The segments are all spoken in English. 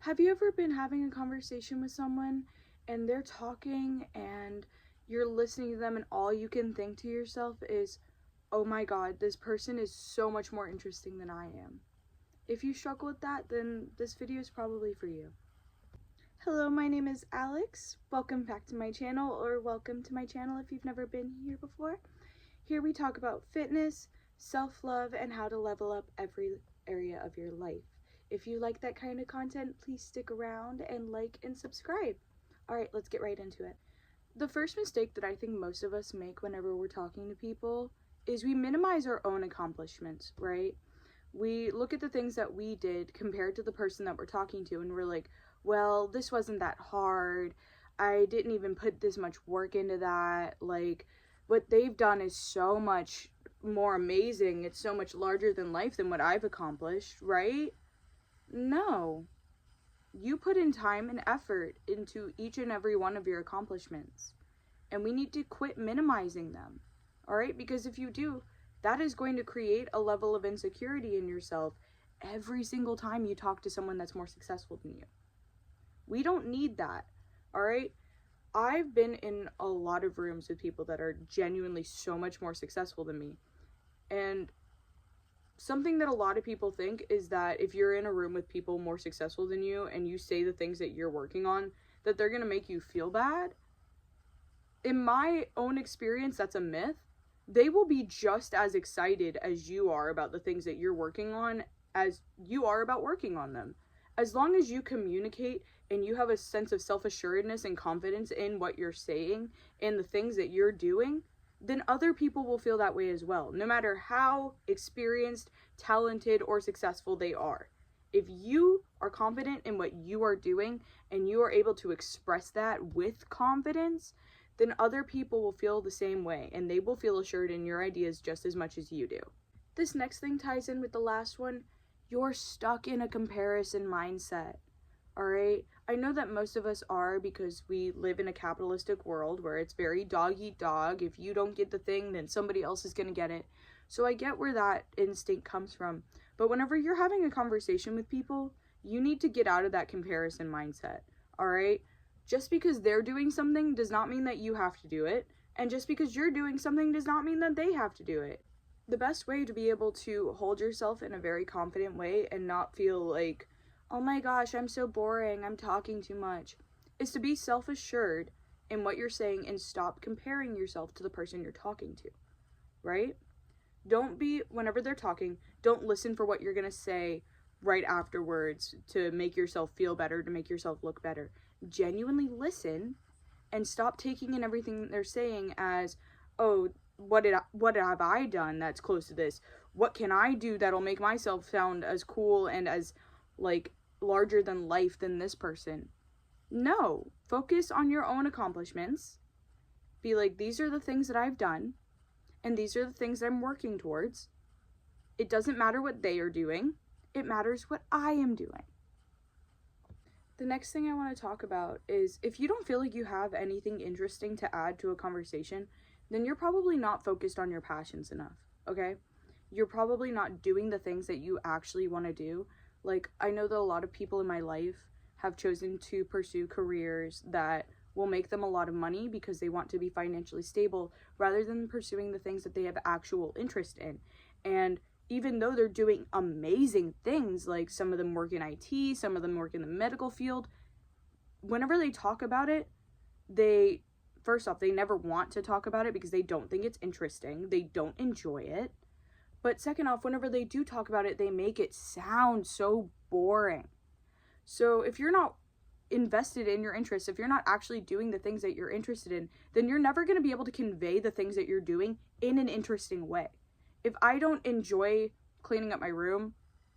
Have you ever been having a conversation with someone and they're talking and you're listening to them and all you can think to yourself is, oh my god, this person is so much more interesting than I am? If you struggle with that, then this video is probably for you. Hello, my name is Alex. Welcome back to my channel, or welcome to my channel if you've never been here before. Here we talk about fitness, self-love, and how to level up every area of your life. If you like that kind of content, please stick around and like and subscribe. Alright, let's get right into it. The first mistake that I think most of us make whenever we're talking to people is we minimize our own accomplishments, right? We look at the things that we did compared to the person that we're talking to, and we're like, well, this wasn't that hard. I didn't even put this much work into that. Like, what they've done is so much more amazing. It's so much larger than life than what I've accomplished, right? No. You put in time and effort into each and every one of your accomplishments. And we need to quit minimizing them. Alright? Because if you do, that is going to create a level of insecurity in yourself every single time you talk to someone that's more successful than you. We don't need that. Alright? I've been in a lot of rooms with people that are genuinely so much more successful than me. And something that a lot of people think is that if you're in a room with people more successful than you and you say the things that you're working on, that they're going to make you feel bad. In my own experience, that's a myth. They will be just as excited as you are about the things that you're working on as you are about working on them. As long as you communicate and you have a sense of self-assuredness and confidence in what you're saying and the things that you're doing, then other people will feel that way as well, no matter how experienced, talented, or successful they are. If you are confident in what you are doing and you are able to express that with confidence, then other people will feel the same way, and they will feel assured in your ideas just as much as you do. This next thing ties in with the last one. You're stuck in a comparison mindset. Alright? I know that most of us are, because we live in a capitalistic world where it's very dog eat dog. If you don't get the thing, then somebody else is going to get it. So I get where that instinct comes from. But whenever you're having a conversation with people, you need to get out of that comparison mindset. Alright? Just because they're doing something does not mean that you have to do it. And just because you're doing something does not mean that they have to do it. The best way to be able to hold yourself in a very confident way and not feel like, oh my gosh, I'm so boring, I'm talking too much, is to be self-assured in what you're saying and stop comparing yourself to the person you're talking to, right? Don't be, whenever they're talking, don't listen for what you're going to say right afterwards to make yourself feel better, to make yourself look better. Genuinely listen and stop taking in everything they're saying as, oh, what have I done that's close to this? What can I do that'll make myself sound as cool and as, like, larger than life than this person? No. Focus on your own accomplishments. Be like, these are the things that I've done, and these are the things I'm working towards. It doesn't matter what they are doing. It matters what I am doing. The next thing I want to talk about is, if you don't feel like you have anything interesting to add to a conversation, then you're probably not focused on your passions enough, okay? You're probably not doing the things that you actually want to do. Like, I know that a lot of people in my life have chosen to pursue careers that will make them a lot of money because they want to be financially stable, rather than pursuing the things that they have actual interest in. And even though they're doing amazing things, like some of them work in IT, some of them work in the medical field, whenever they talk about it, first off, they never want to talk about it because they don't think it's interesting. They don't enjoy it. But second off, whenever they do talk about it, they make it sound so boring. So if you're not invested in your interests, if you're not actually doing the things that you're interested in, then you're never going to be able to convey the things that you're doing in an interesting way. If I don't enjoy cleaning up my room,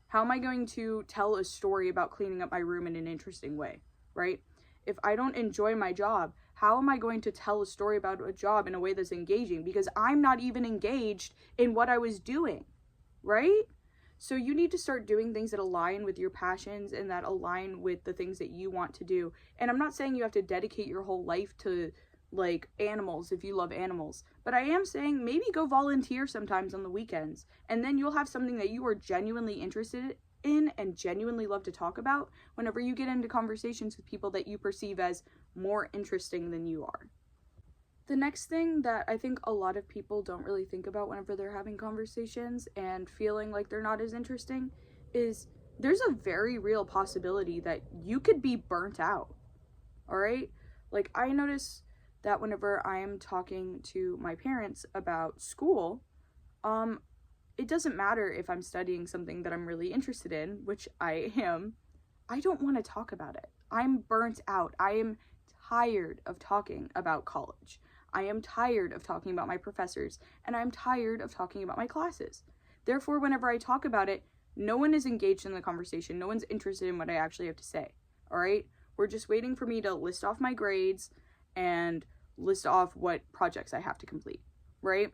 how am I going to tell a story about cleaning up my room in an interesting way, right? If I don't enjoy my job, how am I going to tell a story about a job in a way that's engaging? Because I'm not even engaged in what I was doing, right? So you need to start doing things that align with your passions and that align with the things that you want to do. And I'm not saying you have to dedicate your whole life to, like, animals if you love animals. But I am saying maybe go volunteer sometimes on the weekends. And then you'll have something that you are genuinely interested in and genuinely love to talk about whenever you get into conversations with people that you perceive as more interesting than you are. The next thing that I think a lot of people don't really think about whenever they're having conversations and feeling like they're not as interesting is there's a very real possibility that you could be burnt out. All right? Like, I notice that whenever I am talking to my parents about school, it doesn't matter if I'm studying something that I'm really interested in, which I am. I don't want to talk about it. I'm burnt out. I am tired of talking about college. I am tired of talking about my professors, and I'm tired of talking about my classes. Therefore, whenever I talk about it, no one is engaged in the conversation. No one's interested in what I actually have to say. All right? We're just waiting for me to list off my grades and list off what projects I have to complete, right?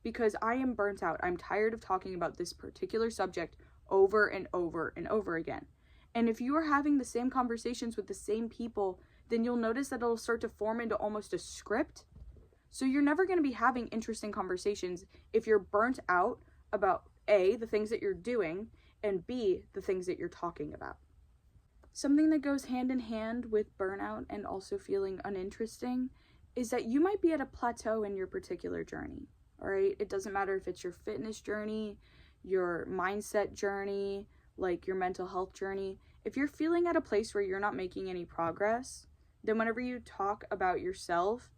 Because I am burnt out. I'm tired of talking about this particular subject over and over and over again. And if you are having the same conversations with the same people, then you'll notice that it'll start to form into almost a script. So you're never going to be having interesting conversations if you're burnt out about A, the things that you're doing, and B, the things that you're talking about. Something that goes hand in hand with burnout and also feeling uninteresting is that you might be at a plateau in your particular journey, all right? It doesn't matter if it's your fitness journey, your mindset journey, like your mental health journey. If you're feeling at a place where you're not making any progress, then whenever you talk about yourself,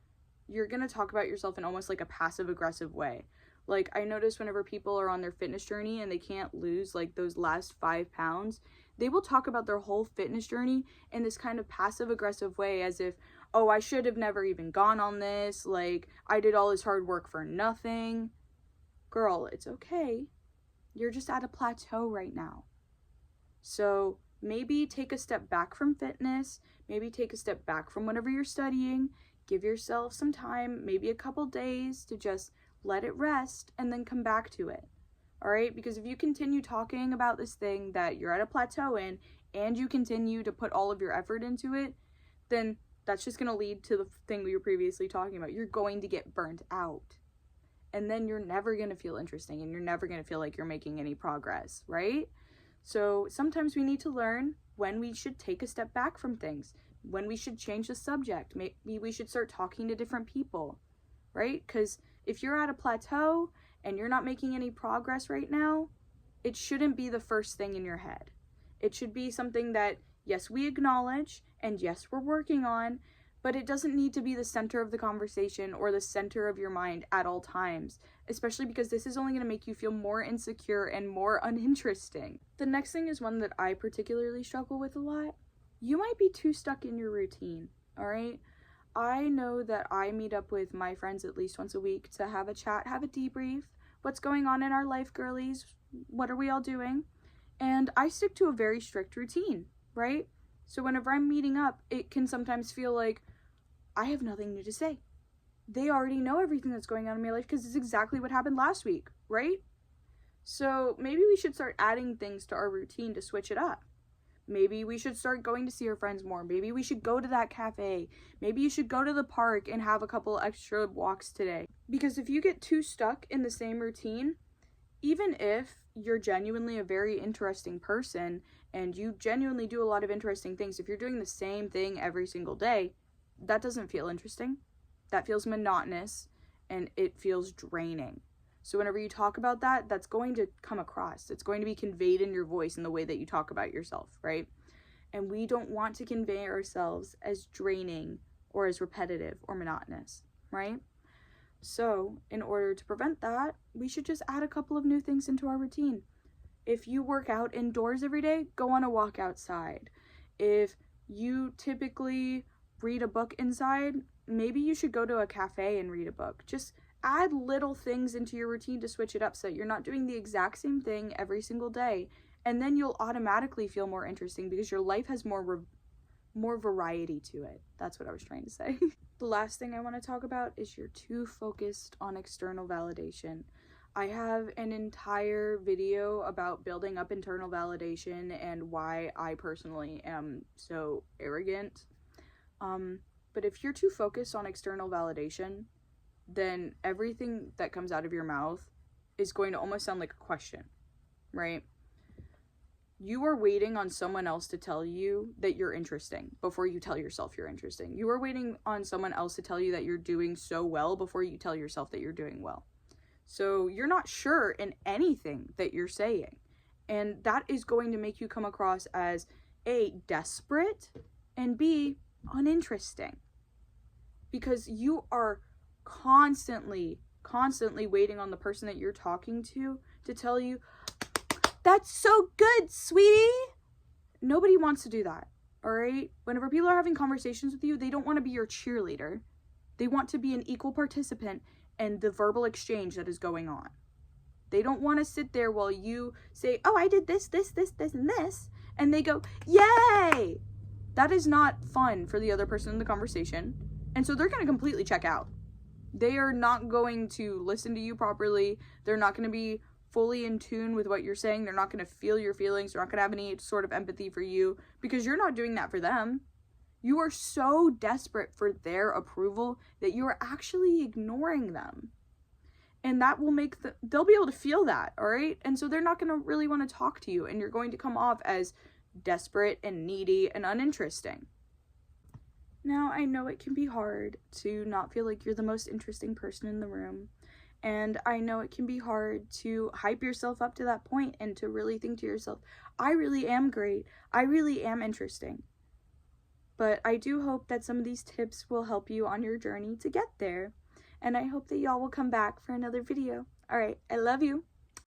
you're going to talk about yourself in almost like a passive aggressive way. Like, I notice whenever people are on their fitness journey and they can't lose like those last 5 pounds, they will talk about their whole fitness journey in this kind of passive aggressive way, as if, oh, I should have never even gone on this. Like, I did all this hard work for nothing. Girl, it's okay. You're just at a plateau right now. So maybe take a step back from fitness. Maybe take a step back from whatever you're studying. Give yourself some time, maybe a couple days, to just let it rest and then come back to it. All right? Because if you continue talking about this thing that you're at a plateau in and you continue to put all of your effort into it, then that's just going to lead to the thing we were previously talking about. You're going to get burnt out. And then you're never going to feel interesting and you're never going to feel like you're making any progress, right? So sometimes we need to learn when we should take a step back from things, when we should change the subject. Maybe we should start talking to different people, right? Because if you're at a plateau and you're not making any progress right now, it shouldn't be the first thing in your head. It should be something that, yes, we acknowledge and yes, we're working on, but it doesn't need to be the center of the conversation or the center of your mind at all times, especially because this is only going to make you feel more insecure and more uninteresting. The next thing is one that I particularly struggle with a lot. You might be too stuck in your routine, all right? I know that I meet up with my friends at least once a week to have a chat, have a debrief. What's going on in our life, girlies? What are we all doing? And I stick to a very strict routine, right? So whenever I'm meeting up, it can sometimes feel like I have nothing new to say. They already know everything that's going on in my life because it's exactly what happened last week, right? So maybe we should start adding things to our routine to switch it up. Maybe we should start going to see our friends more. Maybe we should go to that cafe. Maybe you should go to the park and have a couple extra walks today. Because if you get too stuck in the same routine, even if you're genuinely a very interesting person and you genuinely do a lot of interesting things, if you're doing the same thing every single day, that doesn't feel interesting. That feels monotonous and it feels draining. So whenever you talk about that, that's going to come across. It's going to be conveyed in your voice in the way that you talk about yourself, right? And we don't want to convey ourselves as draining or as repetitive or monotonous, right? So in order to prevent that, we should just add a couple of new things into our routine. If you work out indoors every day, go on a walk outside. If you typically read a book inside, maybe you should go to a cafe and read a book. Just add little things into your routine to switch it up so that you're not doing the exact same thing every single day. And then you'll automatically feel more interesting because your life has more variety to it. That's what I was trying to say. The last thing I want to talk about is you're too focused on external validation. I have an entire video about building up internal validation and why I personally am so arrogant. But if you're too focused on external validation, then everything that comes out of your mouth is going to almost sound like a question, right? You are waiting on someone else to tell you that you're interesting before you tell yourself you're interesting. You are waiting on someone else to tell you that you're doing so well before you tell yourself that you're doing well. So you're not sure in anything that you're saying. And that is going to make you come across as A, desperate, and B, uninteresting. Because you are constantly waiting on the person that you're talking to tell you, "That's so good, sweetie." Nobody wants to do that, all right? Whenever people are having conversations with you, they don't want to be your cheerleader. They want to be an equal participant in the verbal exchange that is going on. They don't want to sit there while you say, "Oh, I did this, this, this, this, and this," and they go, "Yay!" That is not fun for the other person in the conversation, and so they're going to completely check out. They are not going to listen to you properly. They're not going to be fully in tune with what you're saying. They're not going to feel your feelings. They're not going to have any sort of empathy for you because you're not doing that for them. You are so desperate for their approval that you are actually ignoring them. And that will make they'll be able to feel that, all right? And so they're not going to really want to talk to you, and you're going to come off as desperate and needy and uninteresting. Now, I know it can be hard to not feel like you're the most interesting person in the room. And I know it can be hard to hype yourself up to that point and to really think to yourself, "I really am great. I really am interesting." But I do hope that some of these tips will help you on your journey to get there. And I hope that y'all will come back for another video. All right, I love you.